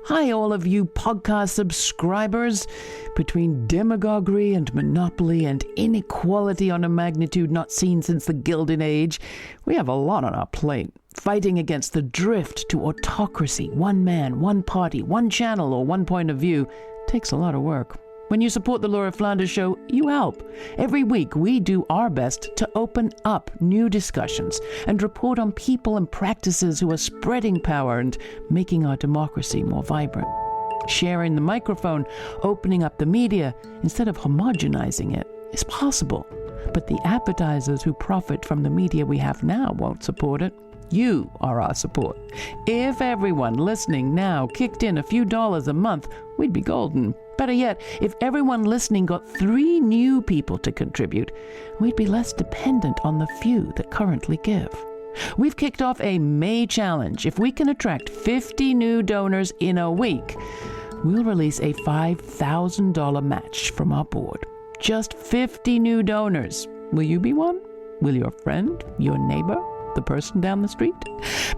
Hi, all of you podcast subscribers. Between demagoguery and monopoly and inequality on a magnitude not seen since the Gilded Age, we have a lot on our plate. Fighting against the drift to autocracy, one man, one party, one channel, or one point of view takes a lot of work. When you support the Laura Flanders Show, you help. Every week, we do our best to open up new discussions and report on people and practices who are spreading power and making our democracy more vibrant. Sharing the microphone, opening up the media, instead of homogenizing it, is possible. But the appetizers who profit from the media we have now won't support it. You are our support. If everyone listening now kicked in a few dollars a month, we'd be golden. Better yet, if everyone listening got 3 new people to contribute, we'd be less dependent on the few that currently give. We've kicked off a May challenge. If we can attract 50 new donors in a week, we'll release a $5,000 match from our board. Just 50 new donors. Will you be one? Will your friend, your neighbor, the person down the street?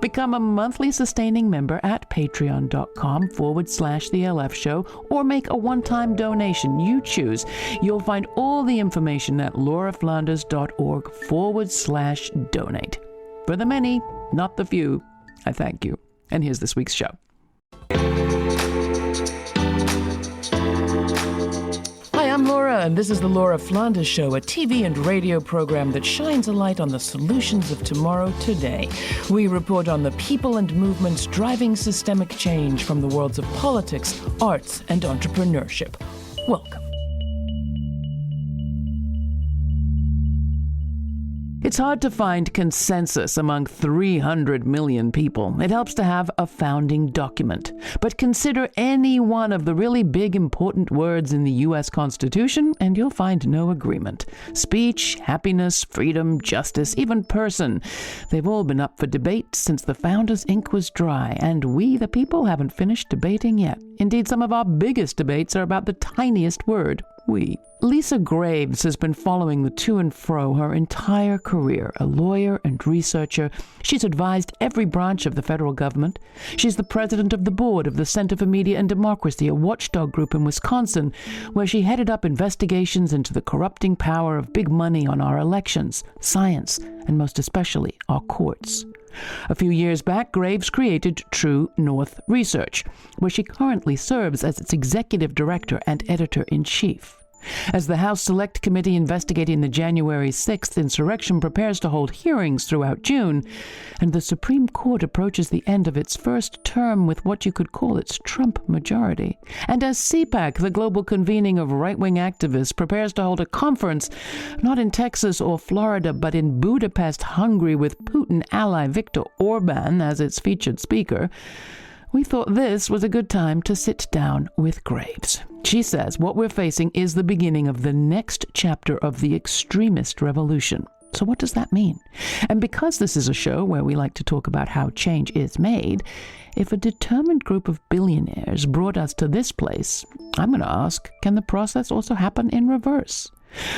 Become a monthly sustaining member at patreon.com/The LF Show or make a one-time donation. You choose. You'll find all the information at lauraflanders.org/donate. For the many, not the few, I thank you. And here's this week's show. Hi, I'm Laura, and this is the Laura Flanders Show, a TV and radio program that shines a light on the solutions of tomorrow today. We report on the people and movements driving systemic change from the worlds of politics, arts, and entrepreneurship. Welcome. It's hard to find consensus among 300 million people. It helps to have a founding document. But consider any one of the really big important words in the U.S. Constitution, and you'll find no agreement. Speech, happiness, freedom, justice, even person. They've all been up for debate since the founders' ink was dry, and we, the people, haven't finished debating yet. Indeed, some of our biggest debates are about the tiniest word, we. Lisa Graves has been following the to and fro her entire career, a lawyer and researcher. She's advised every branch of the federal government. She's the president of the board of the Center for Media and Democracy, a watchdog group in Wisconsin, where she headed up investigations into the corrupting power of big money on our elections, science, and most especially our courts. A few years back, Graves created True North Research, where she currently serves as its executive director and editor-in-chief. As the House Select Committee investigating the January 6th insurrection prepares to hold hearings throughout June, and the Supreme Court approaches the end of its first term with what you could call its Trump majority, and as CPAC, the global convening of right-wing activists, prepares to hold a conference, not in Texas or Florida, but in Budapest, Hungary, with Putin-ally Victor Orbán as its featured speaker, we thought this was a good time to sit down with Graves. She says what we're facing is the beginning of the next chapter of the extremist revolution. So what does that mean? And because this is a show where we like to talk about how change is made, if a determined group of billionaires brought us to this place, I'm going to ask, can the process also happen in reverse?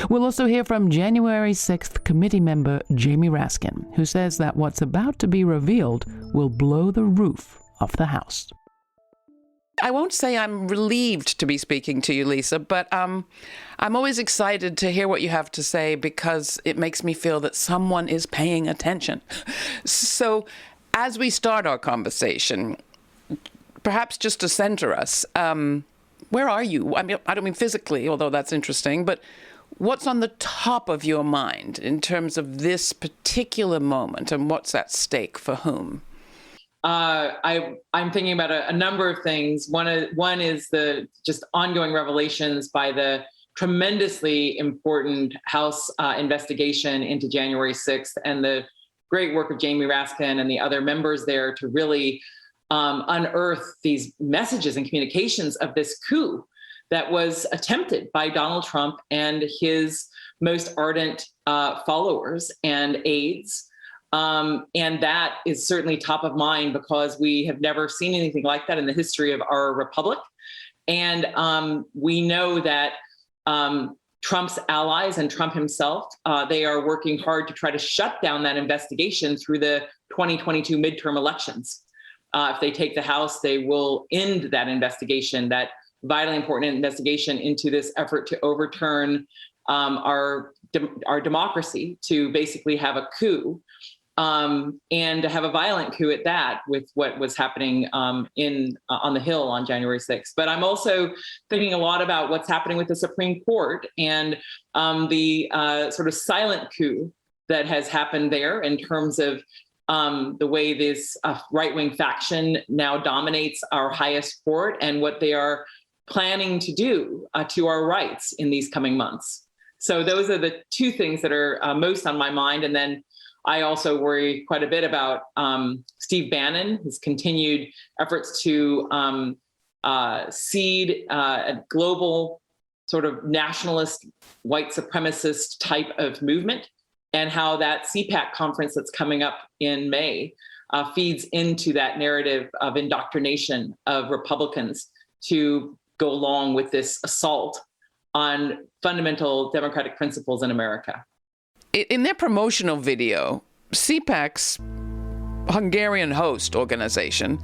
We'll also hear from January 6th committee member Jamie Raskin, who says that what's about to be revealed will blow the roof off the House. I won't say I'm relieved to be speaking to you, Lisa, but I'm always excited to hear what you have to say because it makes me feel that someone is paying attention. So as we start our conversation, perhaps just to center us, where are you? I mean, I don't mean physically, although that's interesting, but what's on the top of your mind in terms of this particular moment and what's at stake for whom? I'm thinking about a number of things. One is the just ongoing revelations by the tremendously important House investigation into January 6th and the great work of Jamie Raskin and the other members there to really unearth these messages and communications of this coup that was attempted by Donald Trump and his most ardent followers and aides. And that is certainly top of mind because we have never seen anything like that in the history of our republic. And we know that Trump's allies and Trump himself, they are working hard to try to shut down that investigation through the 2022 midterm elections. If they take the House, they will end that investigation, that vitally important investigation into this effort to overturn our democracy, to basically have a coup, and to have a violent coup at that, with what was happening on the Hill on January 6th. But I'm also thinking a lot about what's happening with the Supreme Court and the sort of silent coup that has happened there, in terms of the way this right-wing faction now dominates our highest court, and what they are planning to do to our rights in these coming months. So those are the two things that are most on my mind. And then I also worry quite a bit about Steve Bannon, his continued efforts to seed a global sort of nationalist, white supremacist type of movement, and how that CPAC conference that's coming up in May feeds into that narrative of indoctrination of Republicans to go along with this assault on fundamental democratic principles in America. In their promotional video, CPAC's Hungarian host organization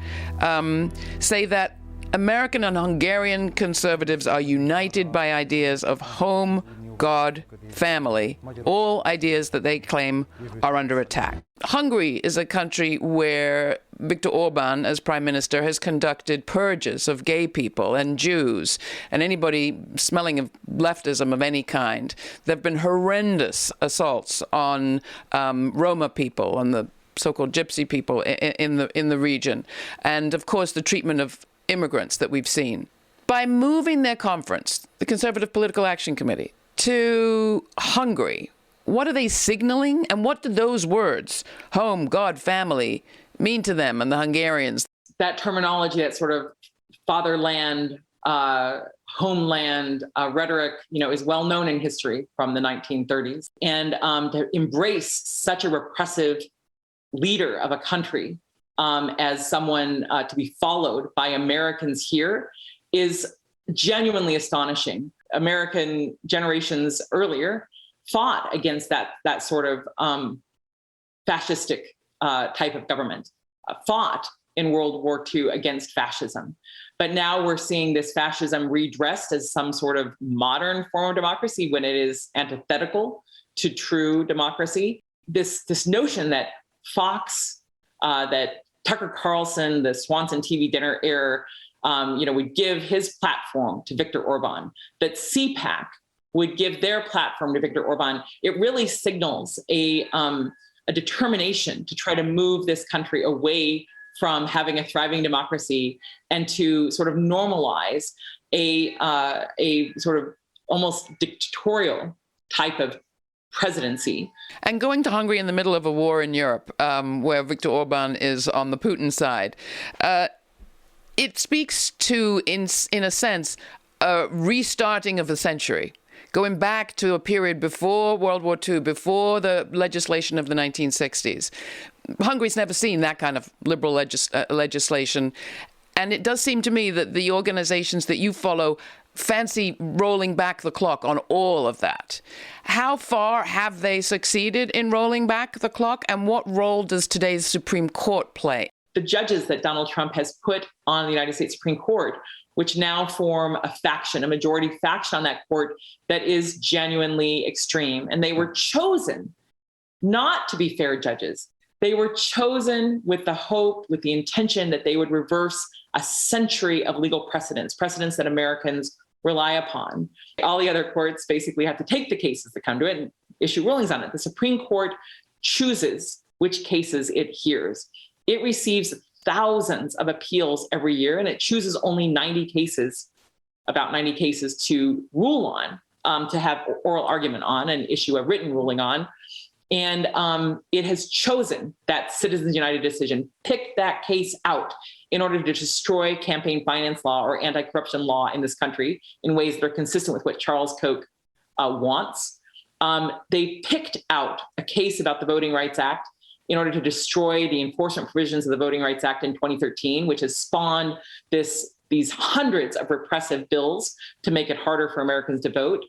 say that American and Hungarian conservatives are united by ideas of home, God, family, all ideas that they claim are under attack. Hungary is a country where Viktor Orbán, as prime minister, has conducted purges of gay people and Jews and anybody smelling of leftism of any kind. There have been horrendous assaults on Roma people, on the so-called gypsy people in the region, and of course the treatment of immigrants that we've seen. By moving their conference, the Conservative Political Action Committee, to Hungary, what are they signaling? And what do those words, home, God, family, mean to them and the Hungarians? That terminology, that sort of fatherland, homeland rhetoric, is well known in history from the 1930s. And to embrace such a repressive leader of a country as someone to be followed by Americans here is genuinely astonishing. American generations earlier fought against that sort of fascistic type of government, fought in World War II against fascism. But now we're seeing this fascism redressed as some sort of modern form of democracy when it is antithetical to true democracy. This notion that Fox, that Tucker Carlson, the Swanson TV dinner era, would give his platform to Viktor Orbán, that CPAC would give their platform to Viktor Orbán, it really signals a determination to try to move this country away from having a thriving democracy and to sort of normalize a sort of almost dictatorial type of presidency. And going to Hungary in the middle of a war in Europe, where Viktor Orbán is on the Putin side, it speaks to, in a sense, a restarting of the century, going back to a period before World War II, before the legislation of the 1960s. Hungary's never seen that kind of liberal legislation. And it does seem to me that the organizations that you follow fancy rolling back the clock on all of that. How far have they succeeded in rolling back the clock? And what role does today's Supreme Court play? The judges that Donald Trump has put on the United States Supreme Court, which now form a faction, a majority faction on that court that is genuinely extreme. And they were chosen not to be fair judges. They were chosen with the hope, with the intention that they would reverse a century of legal precedents that Americans rely upon. All the other courts basically have to take the cases that come to it and issue rulings on it. The Supreme Court chooses which cases it hears. It receives thousands of appeals every year, and it chooses only about 90 cases to rule on, to have oral argument on and issue a written ruling on. And it has chosen that Citizens United decision, picked that case out in order to destroy campaign finance law or anti-corruption law in this country in ways that are consistent with what Charles Koch wants. They picked out a case about the Voting Rights Act in order to destroy the enforcement provisions of the Voting Rights Act in 2013, which has spawned these hundreds of repressive bills to make it harder for Americans to vote.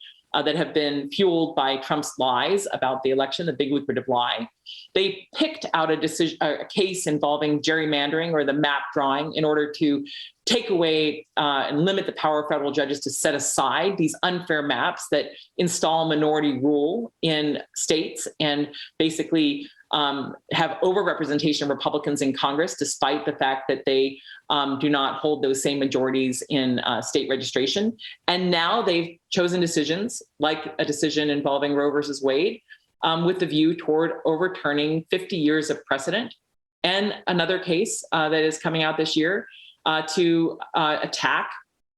that have been fueled by Trump's lies about the election, the big lucrative lie. They picked out a case involving gerrymandering or the map drawing in order to take away and limit the power of federal judges to set aside these unfair maps that install minority rule in states and basically have overrepresentation of Republicans in Congress, despite the fact that they do not hold those same majorities in state registration. And now they've chosen decisions like a decision involving Roe versus Wade with the view toward overturning 50 years of precedent. And another case that is coming out this year to attack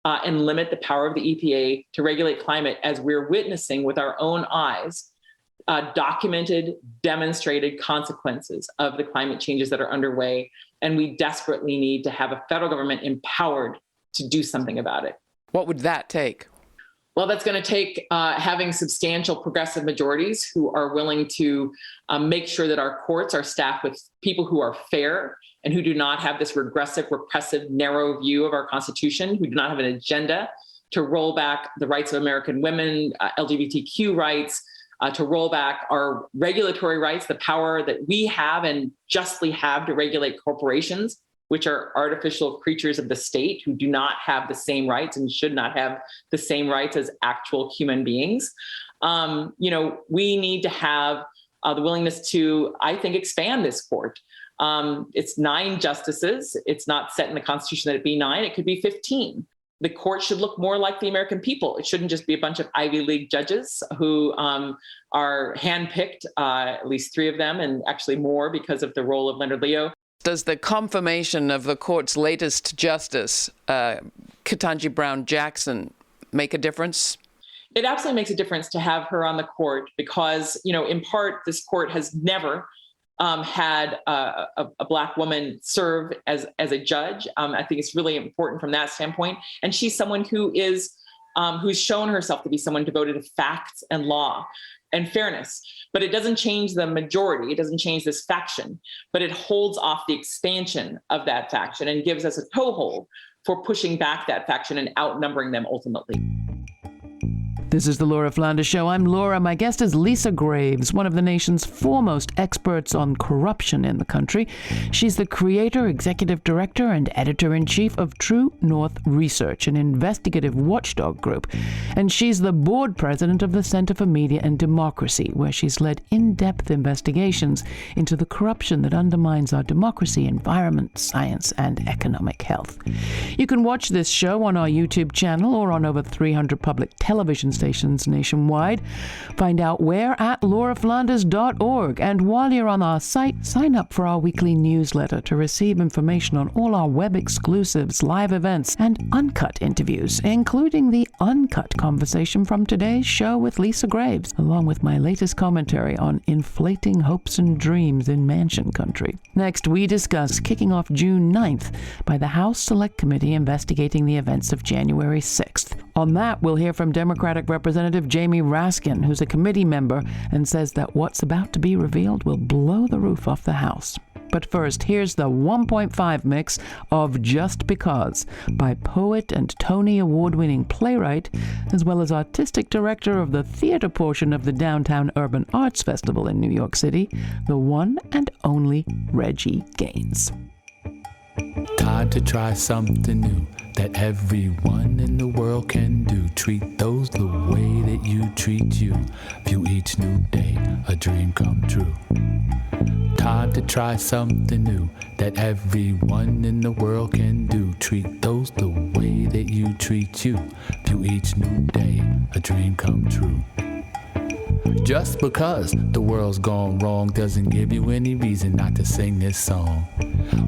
and limit the power of the EPA to regulate climate, as we're witnessing with our own eyes documented, demonstrated consequences of the climate changes that are underway. And we desperately need to have a federal government empowered to do something about it. What would that take? Well, that's going to take having substantial progressive majorities who are willing to make sure that our courts are staffed with people who are fair and who do not have this regressive, repressive, narrow view of our Constitution, who do not have an agenda to roll back the rights of American women, LGBTQ rights, to roll back our regulatory rights, the power that we have and justly have to regulate corporations, which are artificial creatures of the state who do not have the same rights and should not have the same rights as actual human beings. We need to have the willingness to, I think, expand this court. It's 9 justices. It's not set in the Constitution that it be 9. It could be 15. The court should look more like the American people. It shouldn't just be a bunch of Ivy League judges who are handpicked, at least 3 of them, and actually more because of the role of Leonard Leo. Does the confirmation of the court's latest justice, Ketanji Brown Jackson, make a difference? It absolutely makes a difference to have her on the court because, in part, this court has never had a Black woman serve as a judge. I think it's really important from that standpoint. And she's someone who is who's shown herself to be someone devoted to facts and law and fairness. But it doesn't change the majority. It doesn't change this faction, but it holds off the expansion of that faction and gives us a toehold for pushing back that faction and outnumbering them ultimately. This is the Laura Flanders Show. I'm Laura. My guest is Lisa Graves, one of the nation's foremost experts on corruption in the country. She's the creator, executive director, and editor-in-chief of True North Research, an investigative watchdog group. And she's the board president of the Center for Media and Democracy, where she's led in-depth investigations into the corruption that undermines our democracy, environment, science, and economic health. You can watch this show on our YouTube channel or on over 300 public television stations nationwide. Find out where at lauraflanders.org. And while you're on our site, sign up for our weekly newsletter to receive information on all our web exclusives, live events, and uncut interviews, including the uncut conversation from today's show with Lisa Graves, along with my latest commentary on inflating hopes and dreams in Mansion Country. Next, we discuss kicking off June 9th by the House Select Committee investigating the events of January 6th. On that, we'll hear from Democratic Representative Jamie Raskin, who's a committee member and says that what's about to be revealed will blow the roof off the House. But first, here's the 1.5 mix of Just Because by poet and Tony Award-winning playwright, as well as artistic director of the theater portion of the Downtown Urban Arts Festival in New York City, the one and only Reggie Gaines. Time to try something new that everyone in the world can do. Treat those the way that you treat you. View each new day a dream come true. Time to try something new that everyone in the world can do. Treat those the way that you treat you. View each new day a dream come true. Just because the world's gone wrong doesn't give you any reason not to sing this song.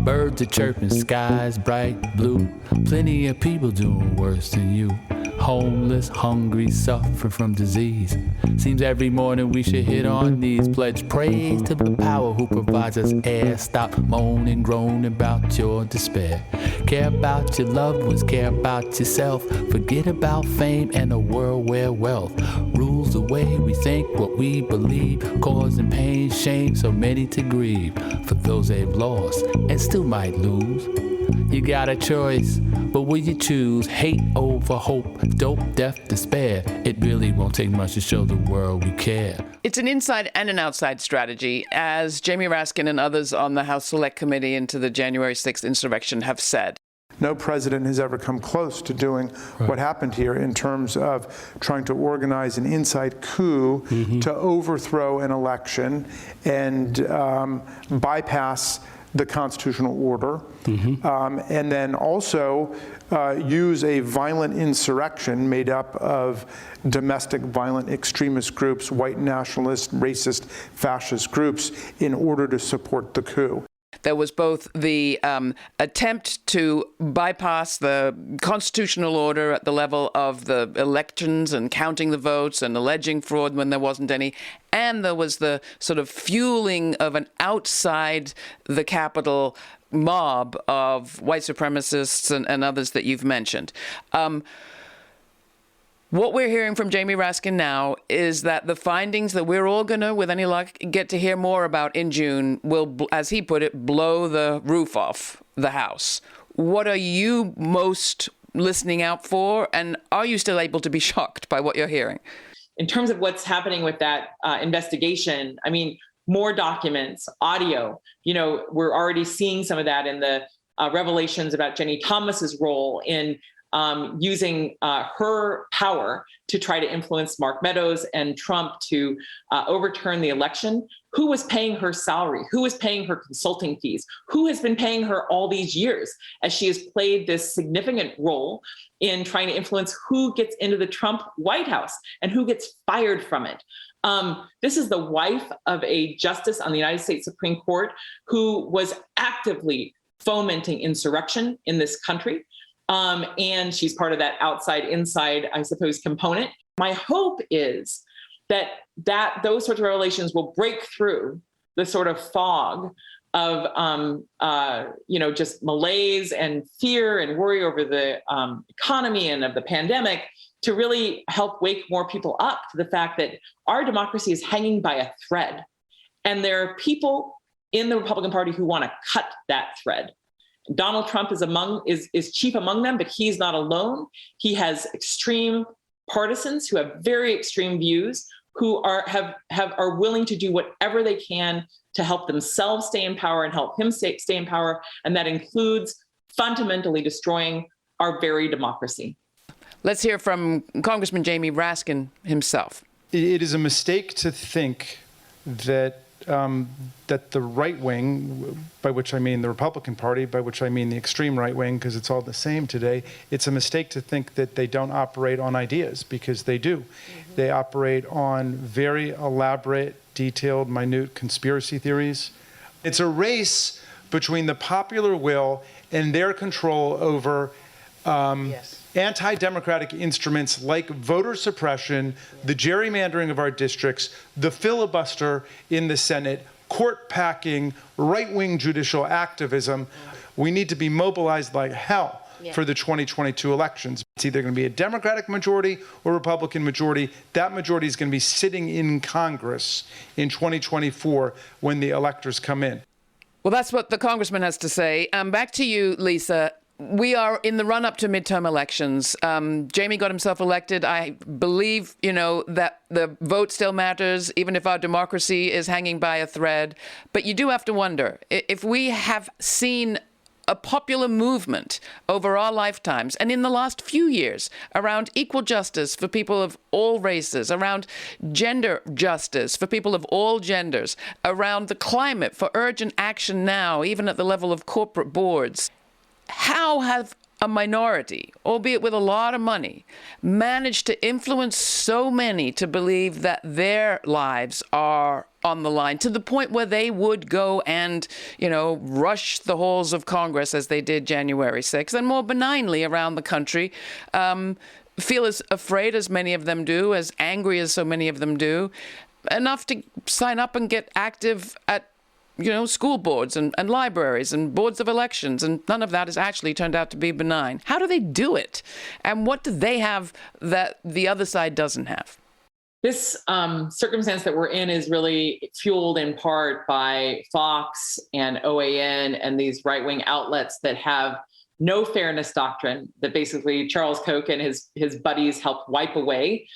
Birds are chirping, skies bright blue. Plenty of people doing worse than you. Homeless, hungry, suffering from disease. Seems every morning we should hit our knees. Pledge praise to the power who provides us air. Stop moaning, groaning about your despair. Care about your loved ones, care about yourself. Forget about fame and a world where wealth rules the way we think, what we believe, causing pain, shame, so many to grieve for those they've lost and still might lose. You got a choice, but will you choose hate over hope, dope, death, despair? It really won't take much to show the world we care. It's an inside and an outside strategy, as Jamie Raskin and others on the House Select Committee into the January 6th insurrection have said. No president has ever come close to doing what happened here in terms of trying to organize an inside coup to overthrow an election and bypass the constitutional order, and then also use a violent insurrection made up of domestic violent extremist groups, white nationalist, racist, fascist groups in order to support the coup. There was both the attempt to bypass the constitutional order at the level of the elections and counting the votes and alleging fraud when there wasn't any, and there was the sort of fueling of an outside the Capitol mob of white supremacists and others that you've mentioned. What we're hearing from Jamie Raskin now is that the findings that we're all going to, with any luck, get to hear more about in June will, as he put it, blow the roof off the House. What are you most listening out for? And are you still able to be shocked by what you're hearing? In terms of what's happening with that investigation, I mean, more documents, audio, we're already seeing some of that in the revelations about Jenny Thomas's role in using her power to try to influence Mark Meadows and Trump to overturn the election. Who was paying her salary? Who was paying her consulting fees? Who has been paying her all these years as she has played this significant role in trying to influence who gets into the Trump White House and who gets fired from it? This is the wife of a justice on the United States Supreme Court who was actively fomenting insurrection in this country. And she's part of that outside-inside, I suppose, component. My hope is that those sorts of revelations will break through the sort of fog of, just malaise and fear and worry over the economy and of the pandemic to really help wake more people up to the fact that our democracy is hanging by a thread. And there are people in the Republican Party who want to cut that thread. Donald Trump is chief among them, but he's not alone. He has extreme partisans who have very extreme views, who are willing to do whatever they can to help themselves stay in power and help him stay in power, and that includes fundamentally destroying our very democracy. Let's hear from Congressman Jamie Raskin himself. It is a mistake to think that the right wing, by which I mean the Republican Party, by which I mean the extreme right wing, because it's all the same today, it's a mistake to think that they don't operate on ideas, because they do. They operate on very elaborate, detailed, minute conspiracy theories. It's a race between the popular will and their control over anti-democratic instruments like voter suppression, the gerrymandering of our districts, the filibuster in the Senate, court packing, right-wing judicial activism. We need to be mobilized like hell for the 2022 elections. It's either going to be a Democratic majority or Republican majority. That majority is going to be sitting in Congress in 2024 when the electors come in. Well, that's what the congressman has to say. Back to you, Lisa. We are in the run-up to midterm elections. Jamie got himself elected. I believe, that the vote still matters, even if our democracy is hanging by a thread. But you do have to wonder, if we have seen a popular movement over our lifetimes and in the last few years around equal justice for people of all races, around gender justice for people of all genders, around the climate for urgent action now, even at the level of corporate boards, how have a minority, albeit with a lot of money, managed to influence so many to believe that their lives are on the line to the point where they would go and, rush the halls of Congress as they did January 6th, and more benignly around the country, feel as afraid as many of them do, as angry as so many of them do, enough to sign up and get active at school boards and libraries and boards of elections, and none of that has actually turned out to be benign. How do they do it? And what do they have that the other side doesn't have? This circumstance that we're in is really fueled in part by Fox and OAN and these right-wing outlets that have no fairness doctrine that basically Charles Koch and his buddies help wipe away,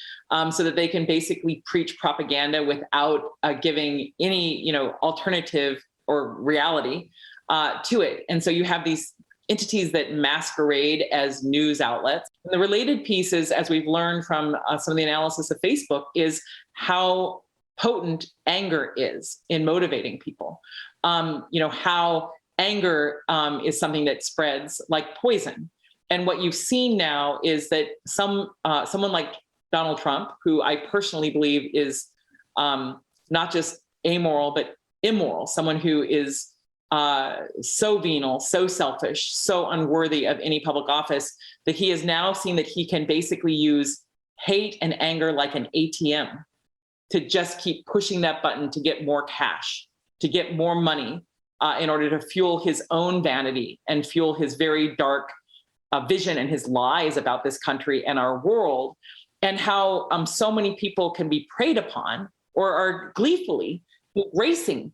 so that they can basically preach propaganda without giving any alternative or reality to it. And so you have these entities that masquerade as news outlets. And the related pieces, as we've learned from some of the analysis of Facebook, is how potent anger is in motivating people. How anger is something that spreads like poison. And what you've seen now is that someone like Donald Trump, who I personally believe is not just amoral, but immoral, someone who is so venal, so selfish, so unworthy of any public office, that he has now seen that he can basically use hate and anger like an ATM to just keep pushing that button to get more cash, to get more money, in order to fuel his own vanity and fuel his very dark vision and his lies about this country and our world, and how so many people can be preyed upon or are gleefully embracing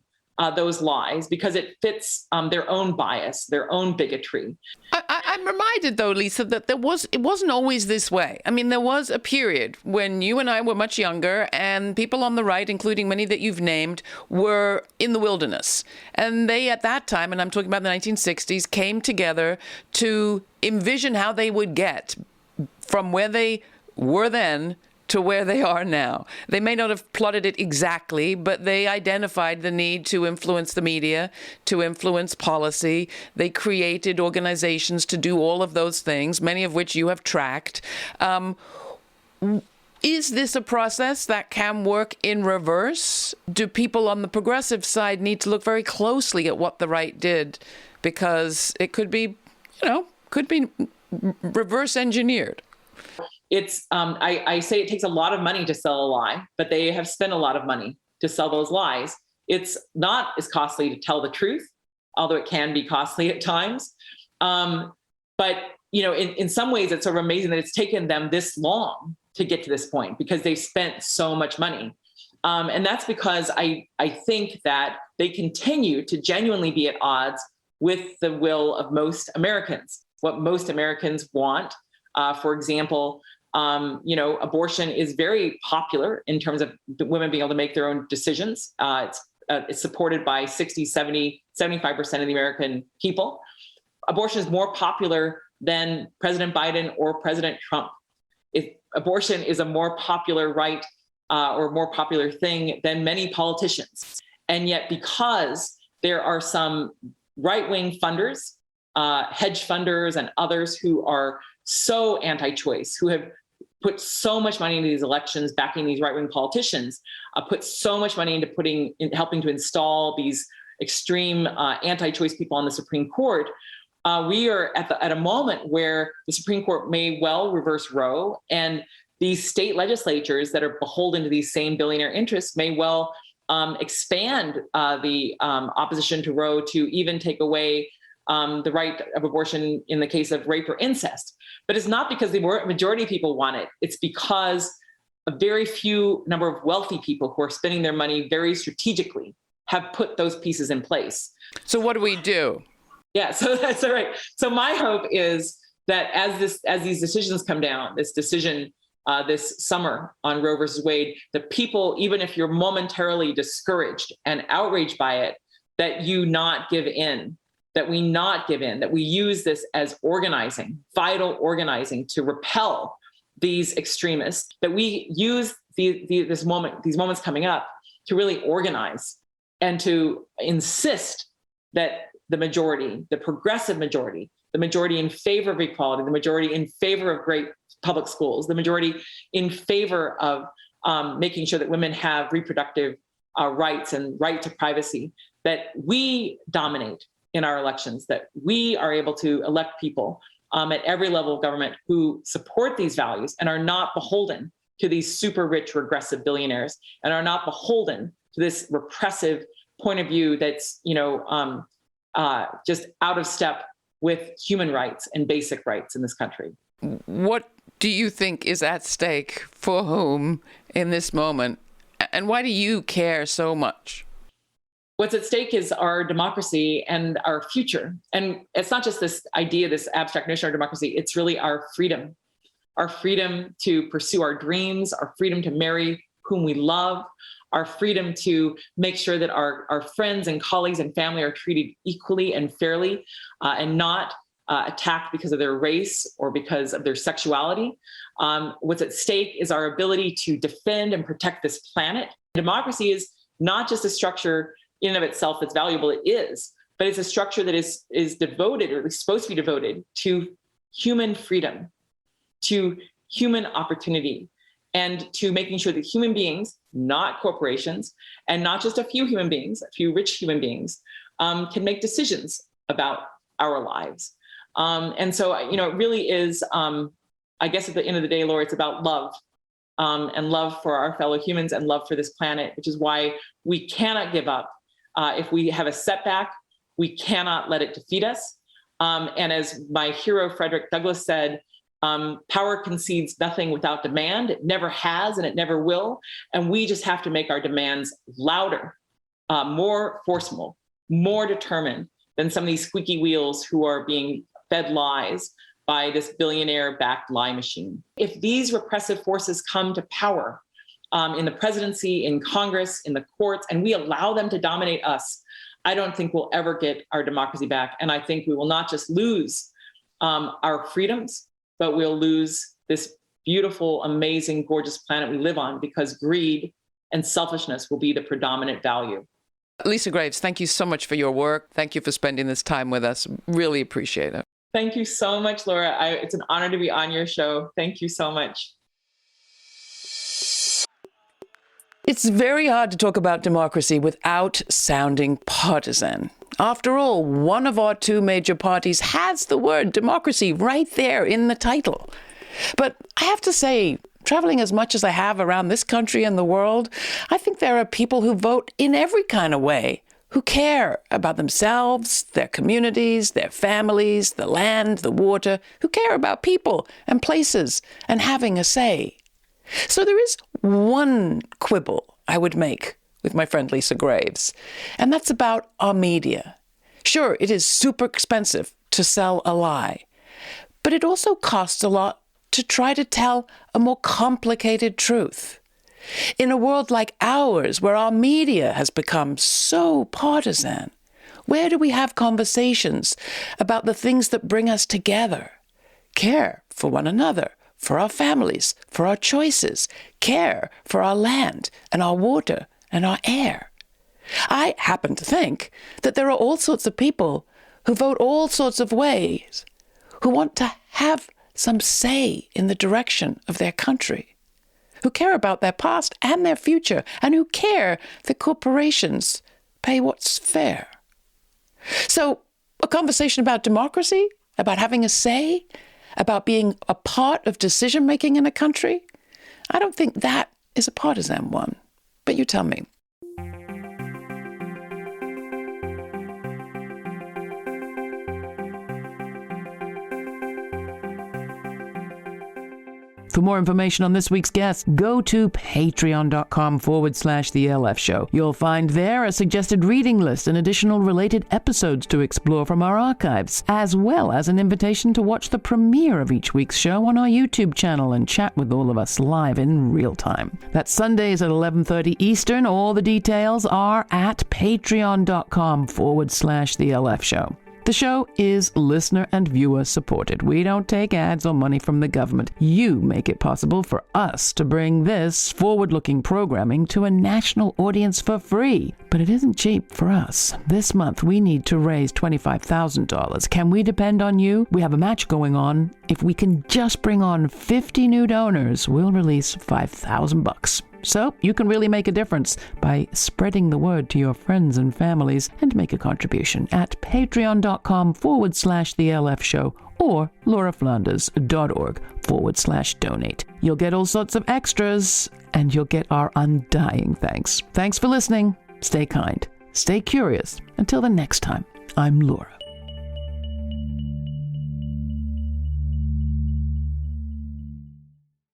those lies because it fits their own bias, their own bigotry. I'm reminded, though, Lisa, that it wasn't always this way. I mean, there was a period when you and I were much younger and people on the right, including many that you've named, were in the wilderness. And they, at that time, and I'm talking about the 1960s, came together to envision how they would get from where they were then to where they are now. They may not have plotted it exactly, but they identified the need to influence the media, to influence policy. They created organizations to do all of those things, many of which you have tracked. Is this a process that can work in reverse? Do people on the progressive side need to look very closely at what the right did? Because it could be, reverse engineered. It's I say it takes a lot of money to sell a lie, but they have spent a lot of money to sell those lies. It's not as costly to tell the truth, although it can be costly at times. But in some ways, it's sort of amazing that it's taken them this long to get to this point because they've spent so much money. And that's because I think that they continue to genuinely be at odds with the will of most Americans, what most Americans want. For example, abortion is very popular in terms of women being able to make their own decisions. It's supported by 60, 70, 75% of the American people. Abortion is more popular than President Biden or President Trump. Abortion is a more popular right or more popular thing than many politicians. And yet, because there are some right-wing funders, hedge funders and others who are so anti-choice, who have put so much money into these elections, backing these right-wing politicians, put so much money into helping to install these extreme anti-choice people on the Supreme Court. We are at a moment where the Supreme Court may well reverse Roe, and these state legislatures that are beholden to these same billionaire interests may well expand the opposition to Roe to even take away the right of abortion in the case of rape or incest. But it's not because the majority of people want it. It's because a very few number of wealthy people who are spending their money very strategically have put those pieces in place. So what do we do? Yeah, so that's all right. So my hope is that as these decisions come down, this decision this summer on Roe versus Wade, the people, even if you're momentarily discouraged and outraged by it, that you not give in. That we not give in, that we use this as organizing, vital organizing to repel these extremists, that we use these moments coming up to really organize and to insist that the majority, the progressive majority, the majority in favor of equality, the majority in favor of great public schools, the majority in favor of making sure that women have reproductive rights and right to privacy, that we dominate in our elections, that we are able to elect people at every level of government who support these values and are not beholden to these super rich regressive billionaires and are not beholden to this repressive point of view that's just out of step with human rights and basic rights in this country. What do you think is at stake for whom in this moment? And why do you care so much? What's at stake is our democracy and our future. And it's not just this idea, this abstract notion of democracy, it's really our freedom to pursue our dreams, our freedom to marry whom we love, our freedom to make sure that our friends and colleagues and family are treated equally and fairly and not attacked because of their race or because of their sexuality. What's at stake is our ability to defend and protect this planet. Democracy is not just a structure in and of itself that's valuable, it is, but it's a structure that is devoted, or is supposed to be devoted, to human freedom, to human opportunity, and to making sure that human beings, not corporations, and not just a few human beings, a few rich human beings, can make decisions about our lives. And so, it really is, I guess at the end of the day, Laura, it's about love. And love for our fellow humans and love for this planet, which is why we cannot give up. If we have a setback, we cannot let it defeat us. And as my hero, Frederick Douglass, said, power concedes nothing without demand. It never has, and it never will. And we just have to make our demands louder, more forceful, more determined than some of these squeaky wheels who are being fed lies by this billionaire-backed lie machine. If these repressive forces come to power, in the presidency, in Congress, in the courts, and we allow them to dominate us, I don't think we'll ever get our democracy back. And I think we will not just lose our freedoms, but we'll lose this beautiful, amazing, gorgeous planet we live on, because greed and selfishness will be the predominant value. Lisa Graves, thank you so much for your work. Thank you for spending this time with us. Really appreciate it. Thank you so much, Laura. It's an honor to be on your show. Thank you so much. It's very hard to talk about democracy without sounding partisan. After all, one of our two major parties has the word democracy right there in the title. But I have to say, traveling as much as I have around this country and the world, I think there are people who vote in every kind of way, who care about themselves, their communities, their families, the land, the water, who care about people and places and having a say. So there is one quibble I would make with my friend Lisa Graves, and that's about our media. Sure, it is super expensive to sell a lie, but it also costs a lot to try to tell a more complicated truth. In a world like ours, where our media has become so partisan, where do we have conversations about the things that bring us together? Care for one another, for our families, for our choices, care for our land and our water and our air. I happen to think that there are all sorts of people who vote all sorts of ways, who want to have some say in the direction of their country, who care about their past and their future, and who care that corporations pay what's fair. So a conversation about democracy, about having a say, about being a part of decision-making in a country, I don't think that is a partisan one. But you tell me. For more information on this week's guest, go to patreon.com/The LF Show. You'll find there a suggested reading list and additional related episodes to explore from our archives, as well as an invitation to watch the premiere of each week's show on our YouTube channel and chat with all of us live in real time. That's Sundays at 11:30 Eastern. All the details are at patreon.com/The LF Show. The show is listener and viewer supported. We don't take ads or money from the government. You make it possible for us to bring this forward-looking programming to a national audience for free. But it isn't cheap for us. This month, we need to raise $25,000. Can we depend on you? We have a match going on. If we can just bring on 50 new donors, we'll release $5,000. So you can really make a difference by spreading the word to your friends and families and make a contribution at patreon.com/The LF Show or lauraflanders.org/donate. You'll get all sorts of extras and you'll get our undying thanks. Thanks for listening. Stay kind. Stay curious. Until the next time, I'm Laura.